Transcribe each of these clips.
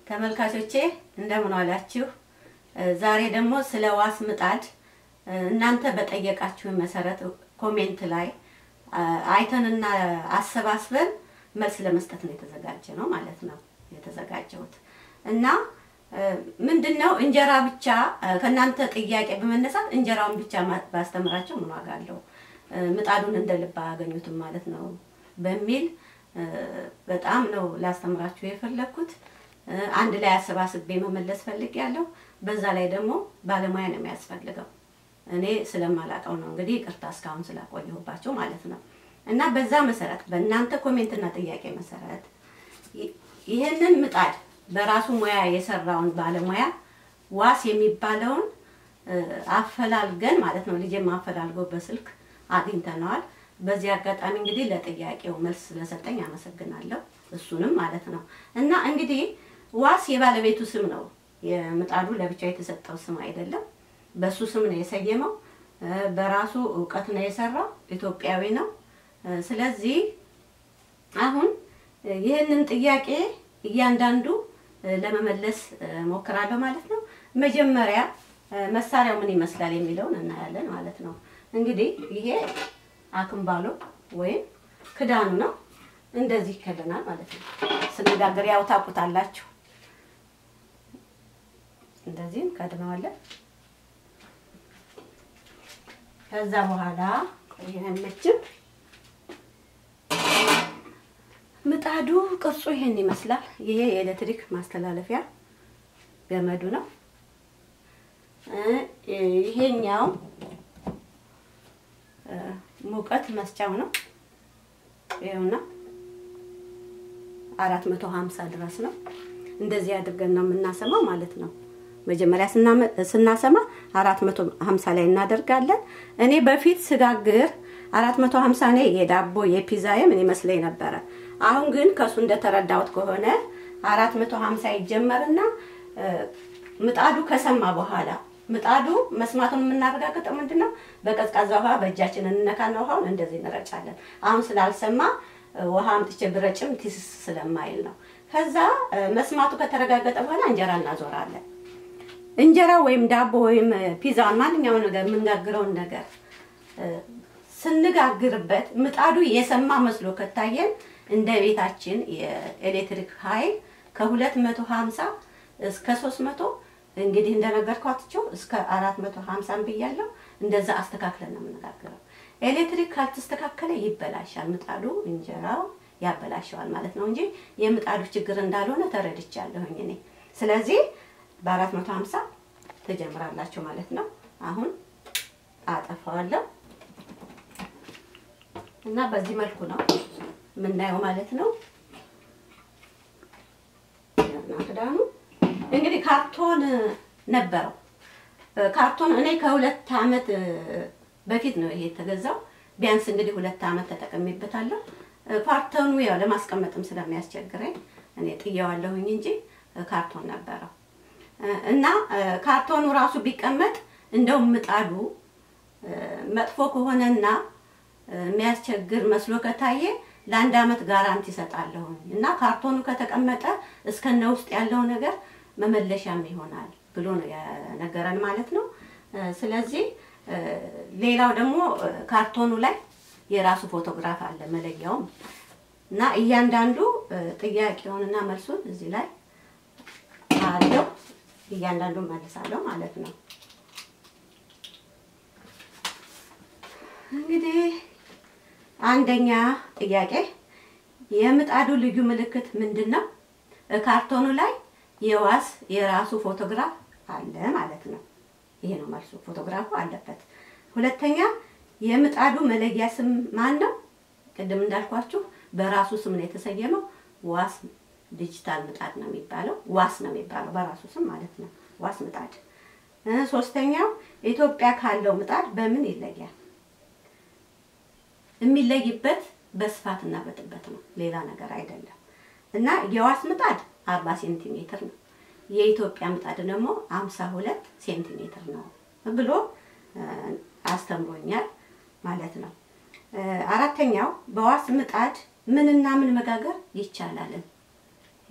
ተመልካቾቼ እንደምን ዋላችሁ? ዛሬ ደግሞ ስለ ዋስ ምጣድ እናንተ በጠየቃችሁ መሰረት ኮሜንት ላይ አይተንና አሰባስበን መልስ ለመስጠት ነው የተዘጋጀ ነው ማለት ነው የተዘጋጀሁት እና ምንድነው እንጀራ ብቻ ከናንተ ጥያቄ በመነሳት እንጀራውን ብቻ ባስተምራቸው ምን ዋጋ አለው ምጣዱን እንደልባ አገኙትም ማለት ነው በሚል በጣም ነው ላስተምራችሁ የፈለኩት አንድ ላይ አሰባስቤ መመለስ ፈልጌያለሁ በዛ ላይ ደግሞ ባለሙያ ነው የሚያስፈልገው እኔ ስለማላቀው ነው እንግዲህ ይቅርታ እስካሁን ስላቆየሁባቸው ማለት ነው እና በዛ መሰረት በእናንተ ኮሜንትና ጥያቄ መሰረት ይሄንን ምጣድ በራሱ ሙያ የሰራውን ባለሙያ ዋስ የሚባለውን አፈላልገን ማለት ነው ልጄ ማፈላልገው በስልክ አግኝተናል በዚህ አጋጣሚ እንግዲህ ለጥያቄው መልስ ስለሰጠኝ አመሰግናለሁ እሱንም ማለት ነው እና እንግዲህ ዋስ የባለቤቱ ስም ነው የምጣዱ ለብቻው የተሰጠው ስም አይደለም በሱ ስም ነው የሰየመው በራሱ ዕውቀት ነው የሰራው ኢትዮጵያዊ ነው ስለዚህ አሁን ይሄንን ጥያቄ እያንዳንዱ ለመመለስ ሞክራለሁ ማለት ነው መጀመሪያ መሳሪያው ምን ይመስላል የሚለውን እናያለን ማለት ነው እንግዲህ ይሄ አክምባሎ ወይ ክዳኑ ነው እንደዚህ ከደናል ማለት ነው ስንጋገር ያው ታቁታላችሁ እንደዚህ ከደናዋለን ከዛ በኋላ ይሄን መጭም ምጣዱ ቅርጹ ይሄን ይመስላል ይሄ የኤሌክትሪክ ማስተላለፊያ ገመዱ ነው ይሄኛው ሙቀት መስጫው ነው ይሄውና 450 ድረስ ነው እንደዚህ አድርገን ነው የምናሰማው ማለት ነው መጀመሪያ ስናሰማ 450 ላይ እናደርጋለን እኔ በፊት ስጋግር 450 ነው የዳቦ የፒዛዬ ምን ይመስለኝ ነበር አሁን ግን ከሱ እንደተረዳውት ከሆነ 450 ይጀመርና ምጣዱ ከሰማ በኋላ ምጣዱ መስማቱን የምናረጋግጠው ምንድነው በቀዝቃዛ ውሃ በእጃችን እንነካና ውሃውን እንደዚህ እንረጫለን አሁን ስላልሰማ ውሃ አምጥቼ ብረጭም ትስ ስለማይል ነው ከዛ መስማቱ ከተረጋገጠ በኋላ እንጀራ እናዞራለን እንጀራ ወይም ዳቦ ወይም ፒዛ ማንኛውም ነገር ምንጋግረው ነገር ስንጋግርበት ምጣዱ የሰማ መስሎ ከታየን እንደ ቤታችን የኤሌክትሪክ ኃይል ከ250 እስከ 300 እንግዲህ እንደነገርኳችሁ እስከ 450 ብያለሁ እንደዛ አስተካክለን ነው የምንጋግረው ኤሌክትሪክ ካልተስተካከለ ይበላሻል ምጣዱ እንጀራው ያበላሻል ማለት ነው እንጂ የምጣዱ ችግር እንዳልሆነ ተረድቻለሁኝ እኔ ስለዚህ በ450 ተጀምራላችሁ ማለት ነው አሁን አጠፋዋለሁ እና በዚህ መልኩ ነው ምናየው ማለት ነው ናክዳኑ እንግዲህ ካርቶን ነበረው ካርቶን እኔ ከሁለት አመት በፊት ነው ይሄ ተገዛው ቢያንስ እንግዲህ 2 አመት ተጠቅሜበታለሁ ካርቶኑ ያው ለማስቀመጥም ስለሚያስቸግረኝ እኔ ጥያዋለሁኝ እንጂ ካርቶን ነበረው እና ካርቶኑ ራሱ ቢቀመጥ እንደው ምጣዱ መጥፎ ከሆነና የሚያስቸግር መስሎ ከታየ ለአንድ አመት ጋራንቲ ይሰጣለሁ እና ካርቶኑ ከተቀመጠ እስከነ ውስጥ ያለው ነገር መመለሻም ይሆናል ብሎ ነው ያነገረን ማለት ነው ስለዚህ ሌላው ደግሞ ካርቶኑ ላይ የራሱ ፎቶግራፍ አለ መለያው እና እያንዳንዱ ጥያቄውንና መልሱን እዚህ ላይ አለው እያንዳንዱ መልሳለሁ ማለት ነው እንግዲህ አንደኛ ጥያቄ የምጣዱ ልዩ ምልክት ምንድነው ካርቶኑ ላይ የዋስ የራሱ ፎቶግራፍ አለ ማለት ነው ይሄ ነው መልሱ ፎቶግራፉ አለበት ሁለተኛ የምጣዱ መለያ ስም ማን ነው ቅድም እንዳልኳችሁ በራሱ ስም ነው የተሰየመው ዋስ ዲጂታል ምጣድ ነው የሚባለው ዋስ ነው የሚባለው በራሱ ስም ማለት ነው ዋስ ምጣድ ሶስተኛው ኢትዮጵያ ካለው ምጣድ በምን ይለያል የሚለይበት በስፋትና በጥበት ነው ሌላ ነገር አይደለም እና የዋስ ምጣድ 40 ሴንቲሜትር ነው የኢትዮጵያ ምጣድ ደግሞ 52 ሴንቲሜትር ነው ብሎ አስተምሮኛል ማለት ነው አራተኛው በዋስ ምጣድ ምንና ምን መጋገር ይቻላል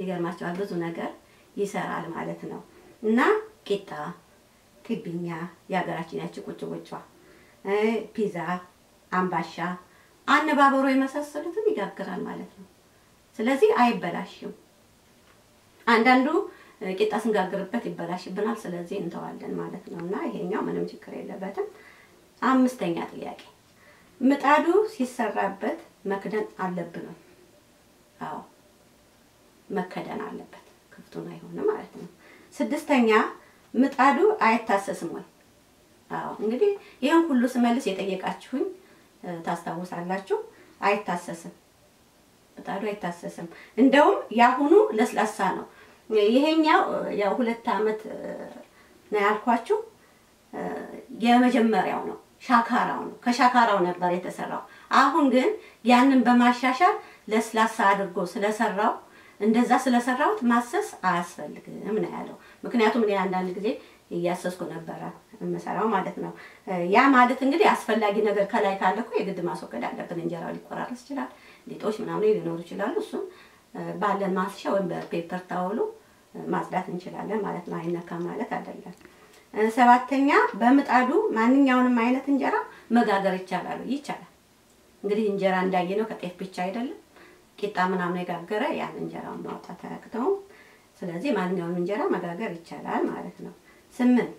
ይገርማችኋል ብዙ ነገር ይሰራል ማለት ነው። እና ቂጣ፣ ትብኛ ያገራችን ያቺ ቁጭ ቁጭዋ፣ ፒዛ፣ አምባሻ፣ አነባበሮ የመሳሰሉትን ይጋግራል ማለት ነው። ስለዚህ አይበላሽም። አንዳንዱ ቂጣ ስንጋግርበት ይበላሽብናል፣ ስለዚህ እንተዋለን ማለት ነውና ይሄኛው ምንም ችግር የለበትም። አምስተኛ ጥያቄ ምጣዱ ሲሰራበት መክደን አለብን? አዎ መከደን አለበት፣ ክፍቱን አይሆንም ማለት ነው። ስድስተኛ ምጣዱ አይታሰስም ወይ? አዎ እንግዲህ ይሄን ሁሉ ስመልስ የጠየቃችሁኝ ታስታውሳላችሁ። አይታሰስም፣ ምጣዱ አይታሰስም። እንደውም ያሁኑ ለስላሳ ነው። ይሄኛው ያው 2 አመት ነው ያልኳችሁ፣ የመጀመሪያው ነው፣ ሻካራው ነው። ከሻካራው ነበር የተሰራው። አሁን ግን ያንን በማሻሻል ለስላሳ አድርጎ ስለሰራው እንደዛ ስለሰራውት ማሰስ አያስፈልግም ነው ያለው። ምክንያቱም እኔ አንዳንድ ጊዜ እያሰስኩ ነበር መሰራው ማለት ነው። ያ ማለት እንግዲህ አስፈላጊ ነገር ከላይ ካለ እኮ የግድ ማስወገድ አለብን። እንጀራው ሊቆራረጥ ይችላል፣ ሊጦች ምናምን ሊኖሩ ይችላሉ። እሱም ባለን ማስሻ ወይም በፔፐር ታውሉ ማጽዳት እንችላለን ማለት ነው። አይነካም ማለት አይደለም። ሰባተኛ በምጣዱ ማንኛውንም አይነት እንጀራ መጋገር ይቻላል? ይቻላል። እንግዲህ እንጀራ እንዳየነው ከጤፍ ብቻ አይደለም፣ ቂጣ ምናምን የጋገረ ያን እንጀራውን ማውጣት አያቅተውም። ስለዚህ ማንኛውንም እንጀራ መጋገር ይቻላል ማለት ነው። 8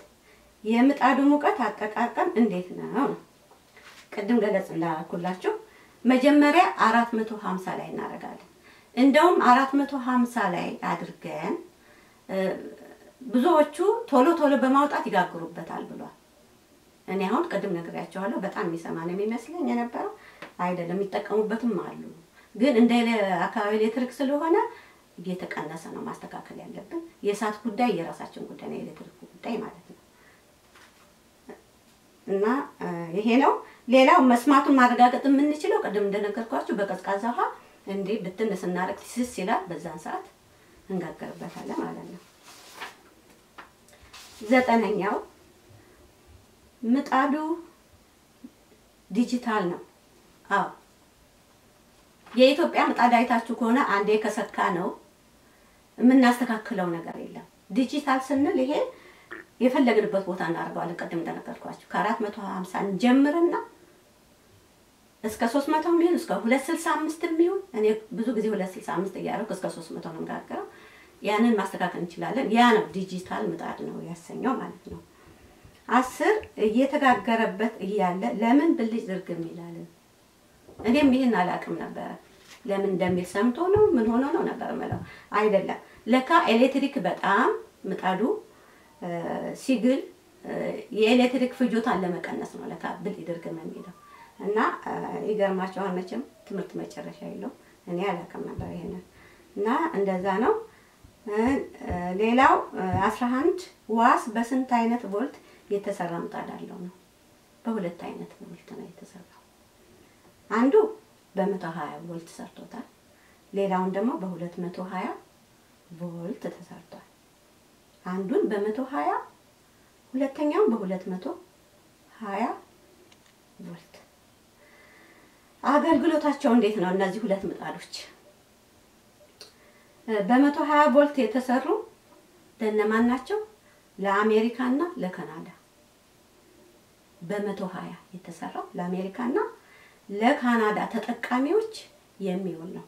የምጣዱ ሙቀት አጠቃቀም እንዴት ነው? ቅድም ገለጽ እንዳልኩላችሁ መጀመሪያ 450 ላይ እናደርጋለን። እንደውም 450 ላይ አድርገን ብዙዎቹ ቶሎ ቶሎ በማውጣት ይጋግሩበታል ብሏል። እኔ አሁን ቅድም ነግሬያቸዋለሁ። በጣም የሚሰማ ነው የሚመስለኝ የነበረው አይደለም፣ የሚጠቀሙበትም አሉ። ግን እንደ አካባቢ ኤሌክትሪክ ስለሆነ እየተቀነሰ ነው ማስተካከል ያለብን። የእሳት ጉዳይ የራሳችን ጉዳይ ነው፣ የኤሌክትሪክ ጉዳይ ማለት ነው። እና ይሄ ነው። ሌላው መስማቱን ማረጋገጥ የምንችለው ቅድም እንደነገርኳችሁ በቀዝቃዛ ውሃ እንዴ ብትን ስናረግ ሲስ ይላል፣ በዛን ሰዓት እንጋገርበታለን ማለት ነው። 9ኛው ምጣዱ ዲጂታል ነው? አዎ የኢትዮጵያ ምጣድ አይታችሁ ከሆነ አንዴ ከሰካ ነው የምናስተካክለው ነገር የለም። ዲጂታል ስንል ይሄ የፈለግንበት ቦታ እናደርገዋለን። ቅድም እንደነገርኳችሁ ከ450 ጀምርና እስከ 300 ሚሆን እስከ 265 ሚሆን እኔ ብዙ ጊዜ 265 እያደረኩ እስከ 300 ነው ጋገረው። ያንን ማስተካከል እንችላለን። ያ ነው ዲጂታል ምጣድ ነው ያሰኘው ማለት ነው። 10 እየተጋገረበት እያለ ለምን ብልጭ ድርግም ይላል? እኔም ይሄን አላቅም ነበር። ለምን እንደሚል ሰምቶ ነው ምን ሆኖ ነው ነበር ማለት አይደለም። ለካ ኤሌክትሪክ በጣም ምጣዱ ሲግል የኤሌክትሪክ ፍጆታን ለመቀነስ ነው ለካ ብልጭ ድርግም የሚለው። እና ይገርማችኋል መቼም ትምህርት መጨረሻ የለውም። እኔ አላቅም ነበር ይሄንን። እና እንደዛ ነው። ሌላው 11 ዋስ በስንት አይነት ቮልት የተሰራ ምጣድ አለው ነው? በሁለት አይነት ቮልት ነው የተሰራው። አንዱ በ120 ቮልት ሰርቶታል፣ ሌላውን ደግሞ በ220 ቮልት ተሰርቷል። አንዱን በ120 ሁለተኛውን በ220 ቮልት። አገልግሎታቸው እንዴት ነው እነዚህ ሁለት ምጣዶች? በ120 ቮልት የተሰሩ ለነማን ናቸው? ለአሜሪካና ለካናዳ። በ120 የተሰራው ለአሜሪካና ለካናዳ ተጠቃሚዎች የሚውል ነው።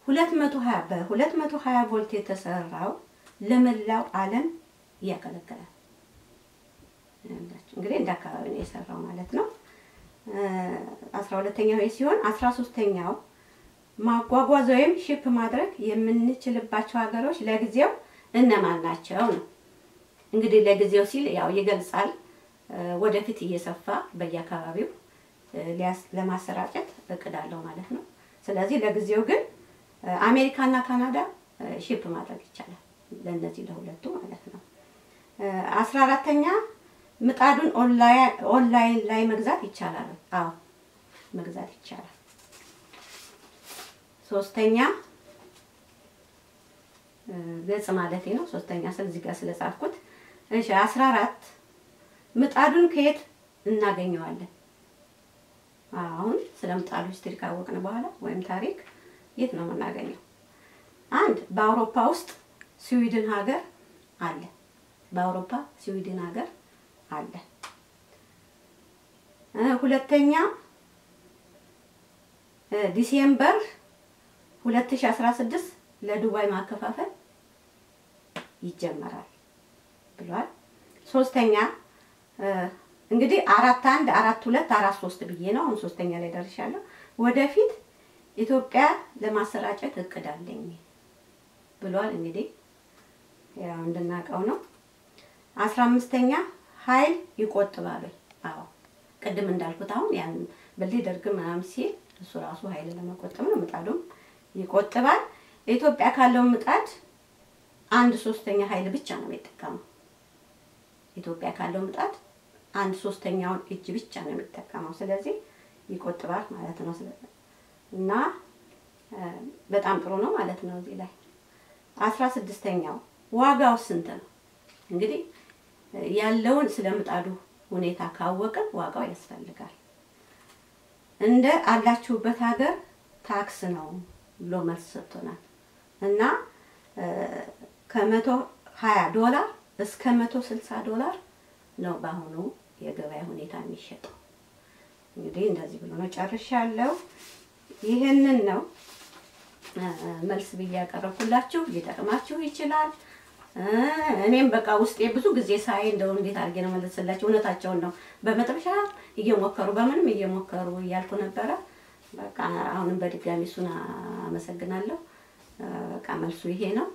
220 ቮልት የተሰራው ለመላው ዓለም ያገለግላል። እንግዲህ እንደ አካባቢ ነው የሰራው ማለት ነው። 12ኛው ሲሆን 13ኛው ማጓጓዝ ወይም ሺፕ ማድረግ የምንችልባቸው ሀገሮች ለጊዜው እነማን ናቸው ነው? እንግዲህ ለጊዜው ሲል ያው ይገልጻል። ወደፊት እየሰፋ በየአካባቢው ለማሰራጨት እቅዳለው ማለት ነው። ስለዚህ ለጊዜው ግን አሜሪካና ካናዳ ሺፕ ማድረግ ይቻላል ለነዚህ ለሁለቱ ማለት ነው። 14ኛ ምጣዱን ኦንላይን ላይ መግዛት ይቻላል? አዎ መግዛት ይቻላል። 3ኛ ገጽ ማለት ነው። 3ኛ ስለዚህ ጋር ስለጻፍኩት እሺ 14 ምጣዱን ከየት እናገኘዋለን? አሁን ስለምጣዱ ሂስትሪ ካወቅን በኋላ ወይም ታሪክ የት ነው የምናገኘው? አንድ በአውሮፓ ውስጥ ስዊድን ሀገር አለ። በአውሮፓ ስዊድን ሀገር አለ። ሁለተኛ ዲሴምበር 2016 ለዱባይ ማከፋፈል ይጀመራል ብሏል። ሶስተኛ እንግዲህ 41 42 43 ብዬ ነው አሁን ሶስተኛ ላይ ደርሻለሁ። ወደፊት ኢትዮጵያ ለማሰራጨት እቅድ አለኝ ብሏል። እንግዲህ ያው እንደናቀው ነው። 15ኛ ኃይል ይቆጥባል። አዎ ቀደም እንዳልኩት አሁን ያን በልይ ደርግ ምናምን ሲል እሱ ራሱ ኃይል ለመቆጠብ ነው። ምጣዱም ይቆጥባል። ኢትዮጵያ ካለው ምጣድ 1/3 ኃይል ብቻ ነው የሚጠቀመው። ኢትዮጵያ ካለው ምጣድ 1/3ኛውን እጅ ብቻ ነው የሚጠቀመው። ስለዚህ ይቆጥባል ማለት ነው። እና በጣም ጥሩ ነው ማለት ነው። እዚህ ላይ 16ኛው ዋጋው ስንት ነው? እንግዲህ ያለውን ስለምጣዱ ሁኔታ ካወቀን ዋጋው ያስፈልጋል። እንደ አላችሁበት ሀገር ታክስ ነው ብሎ መልስ ሰጥቶናል። እና ከ$120 እስከ $160 ነው በአሁኑ የገበያ ሁኔታ የሚሸጠው። እንግዲህ እንደዚህ ብሎ ነው ጨርሻለሁ። ይሄንን ነው መልስ ብዬ ያቀረብኩላችሁ። ሊጠቅማችሁ ይችላል። እኔም በቃ ውስጤ ብዙ ጊዜ ሳይ እንደው እንዴት አድርጌ ነው መልስላችሁ እውነታቸውን ነው በመጥበሻ እየሞከሩ በምንም እየሞከሩ እያልኩ ነበረ። በቃ አሁንም በድጋሚ እሱን አመሰግናለሁ። በቃ መልሱ ይሄ ነው።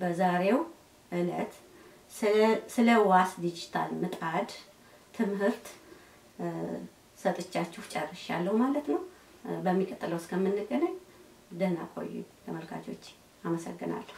በዛሬው እለት ስለ ዋስ ዲጂታል ምጣድ ትምህርት ሰጥቻችሁ ጨርሻለሁ ማለት ነው። በሚቀጥለው እስከምንገናኝ ደህና ቆዩ ተመልካቾች። አመሰግናለሁ።